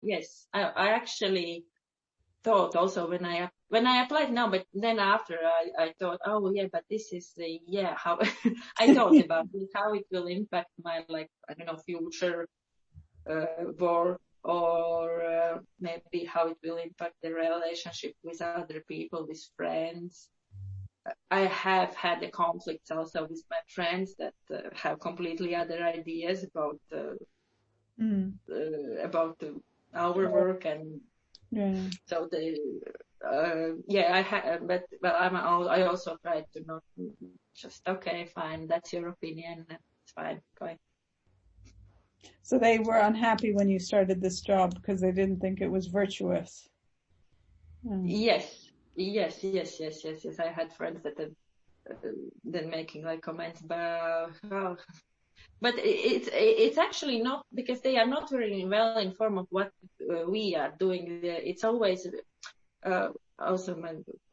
yes. I actually thought also when I applied now, but then after I thought, oh yeah, but this is how I thought about it, how it will impact my, like, I don't know, future work, or maybe how it will impact the relationship with other people, with friends. I have had the conflicts also with my friends that have completely other ideas about our work, and so I also tried to not just, okay, fine, that's your opinion, it's fine, fine. So they were unhappy when you started this job because they didn't think it was virtuous. Yes. I had friends that have then making like comments about but it's actually not, because they are not very well informed of what we are doing. It's always also,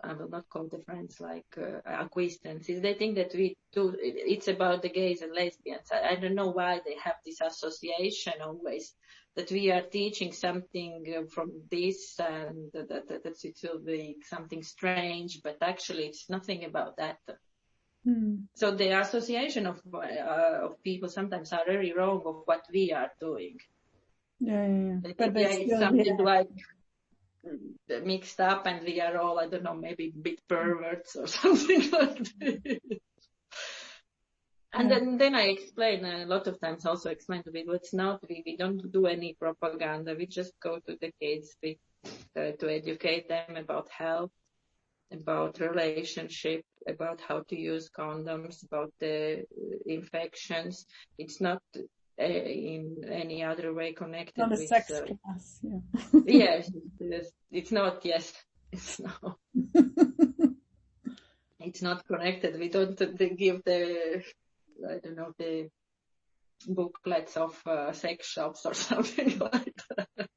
I will not call the friends like acquaintances. They think that we do. It's about the gays and lesbians. I don't know why they have this association always that we are teaching something from this, and that it will be something strange. But actually, it's nothing about that. So the association of people sometimes are very wrong of what we are doing. But it's something like mixed up, and we are all, I don't know, maybe a bit perverts or something like that. And then I explain a lot of times, also explain to people, it's not, we don't do any propaganda. We just go to the kids to educate them about health, about relationship, about how to use condoms, about the infections. It's not in any other way connected not a with sex class. Yes, it's not. Yes, it's not. It's not connected. We don't give the, I don't know, the booklets of sex shops or something like that.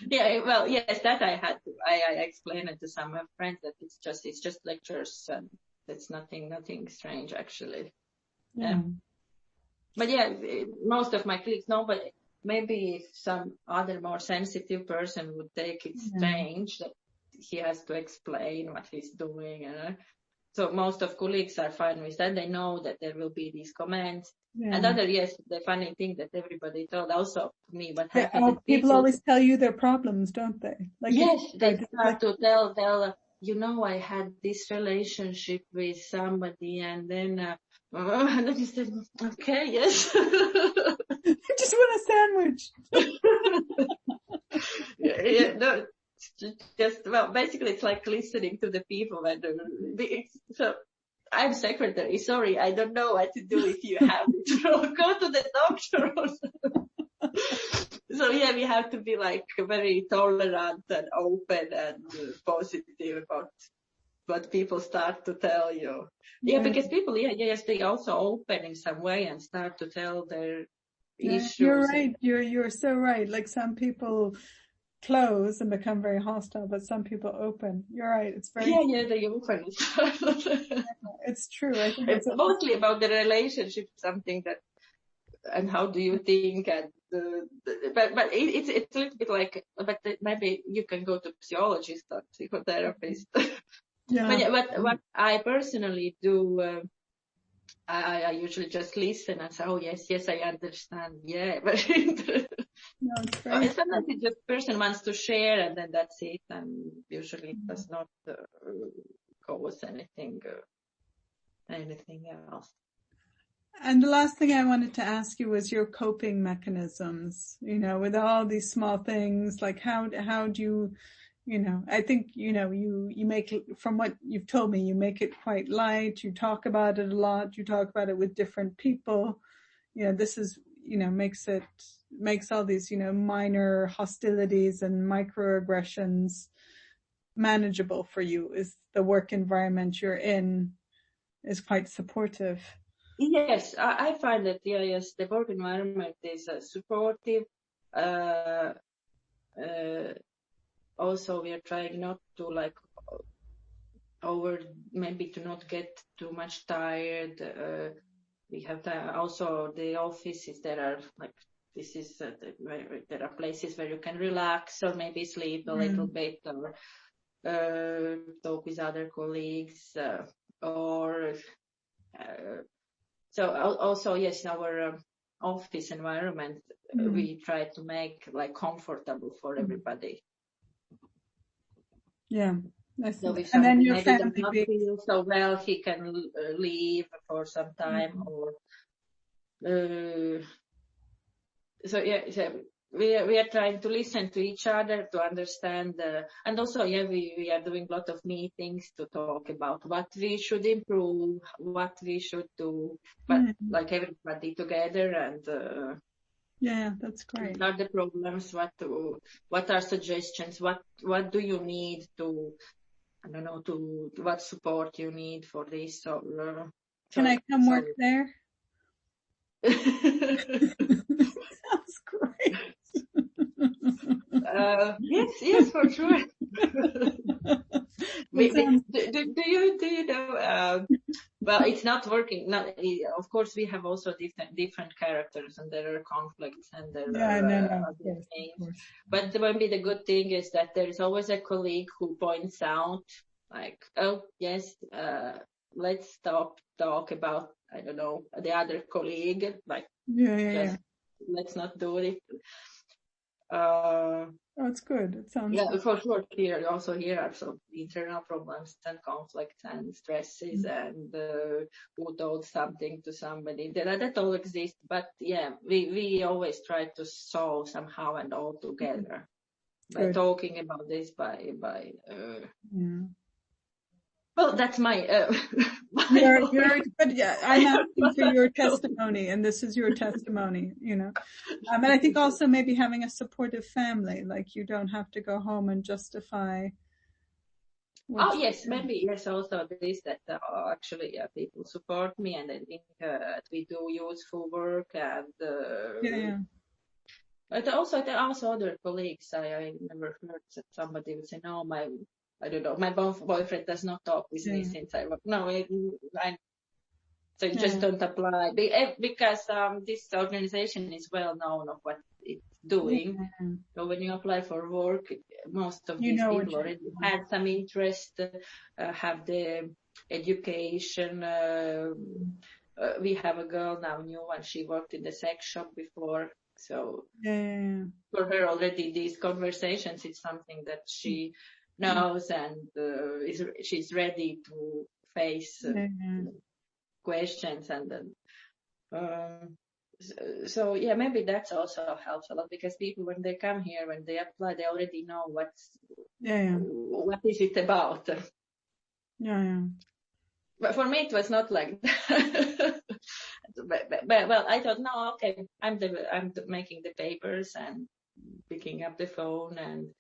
Yeah, well, yes, that I had to. I explained it to some of my friends that it's just lectures, and it's nothing strange actually. Yeah. But yeah, most of my colleagues know, but maybe if some other more sensitive person would take it strange that he has to explain what he's doing. So most of colleagues are fine with that. They know that there will be these comments. And the funny thing that everybody told also to me, what happened. People always tell you their problems, don't they? Like, yes, they start to tell, I had this relationship with somebody, and then you said, okay, yes. I just want a sandwich. Basically it's like listening to the people. So I'm secretary, sorry, I don't know what to do if you have it. Go to the doctor. So yeah, we have to be like very tolerant and open and positive about what people start to tell you. Yeah, because people, they also open in some way and start to tell their issues. You're right. You're so right. Like some people close and become very hostile, but some people open. You're right. It's very they open. It's true. I think it's mostly about the relationship, something that, and how do you think, and but it's a little bit like, but maybe you can go to psychologist or psychotherapist. But what I personally do, I usually just listen and say, oh yes, I understand. Yeah, but sometimes it's just person wants to share, and then that's it, and usually it does not cause anything else. And the last thing I wanted to ask you was your coping mechanisms, with all these small things, like how do you, I think, you make it, from what you've told me, you make it quite light. You talk about it a lot. You talk about it with different people. This is, makes all these, minor hostilities and microaggressions manageable for you. Is the work environment you're in is quite supportive? Yes, I find that, yes, the work environment is supportive. Also, we are trying not to maybe to not get too much tired. We have also the offices that are like this is where there are places where you can relax or maybe sleep a little bit or talk with other colleagues or so also yes, in our office environment we try to make like comfortable for everybody. Yeah. So if and then somebody your maybe does family not feel so well, he can leave for some time or so yeah, so we are trying to listen to each other to understand, and also we are doing a lot of meetings to talk about what we should improve, what we should do, but like everybody together and yeah, that's great. what are the problems, what are suggestions, what do you need to, I don't know, to what support you need for this. So can I come work there? Sounds great. Yes, for sure. Do you know? Well, it's not working. Of course, we have also different characters, and there are conflicts, and there are other things. But maybe the good thing is that there is always a colleague who points out, like, oh yes, let's talk about, I don't know, the other colleague, like, let's not do it. It's good. It sounds good. For sure. Here are some internal problems and conflicts and stresses and who told something to somebody that all exist. But yeah, we always try to solve somehow and all together by talking about this. Well, that's my. But yeah, I'm asking for your testimony, and this is your testimony, you know. And I think also maybe having a supportive family, like you don't have to go home and justify. Yes, maybe yes. Also, this that actually people support me, and I think we do useful work, and But also other colleagues. I never heard that somebody would say, no, I don't know, my boyfriend does not talk with me since I work. No, so you just don't apply because this organization is well known of what it's doing. So when you apply for work, most of these people already had some interest, have the education. We have a girl now, new one. She worked in the sex shop before. So for her already these conversations is something that she knows and she's ready to face questions and then so yeah, maybe that's also helps a lot because people when they come here, when they apply, they already know what is it about. But for me it was not like that. But, well, I thought, no, okay, I'm making the papers and picking up the phone and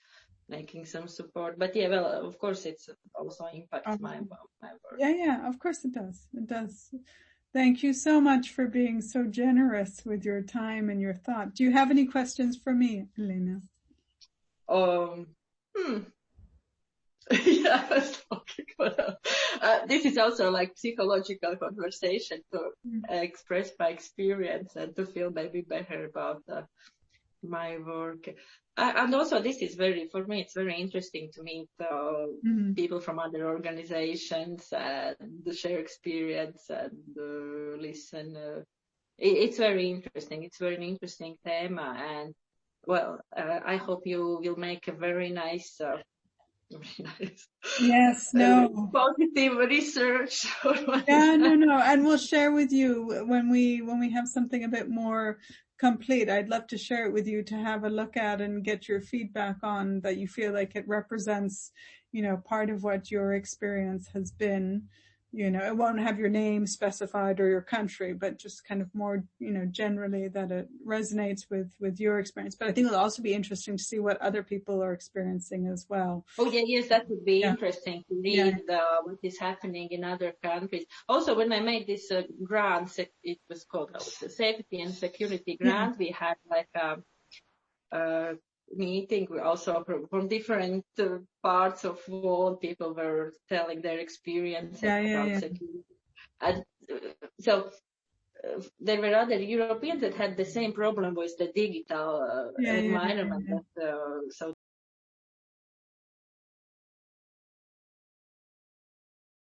making some support. But yeah, well, of course, it's also impacts my work. Yeah, of course it does. It does. Thank you so much for being so generous with your time and your thought. Do you have any questions for me, Elena? Yeah, I was talking about this is also like psychological conversation to express my experience and to feel maybe better about my work. And also this is for me, it's very interesting to meet people from other organizations and share experience and listen. It's very interesting. It's very interesting thema. And well, I hope you will make a very nice yes, no. Positive research. No. And we'll share with you when we have something a bit more complete. I'd love to share it with you to have a look at and get your feedback on that you feel like it represents, part of what your experience has been. It won't have your name specified or your country, but just kind of more, generally that it resonates with your experience. But I think it'll also be interesting to see what other people are experiencing as well. Oh, yeah, yes, that would be interesting to read what is happening in other countries. Also, when I made this grant, it was called the Safety and Security Grant. We had like a meeting also from different parts of the world. People were telling their experiences about security. And so there were other Europeans that had the same problem with the digital environment. That, so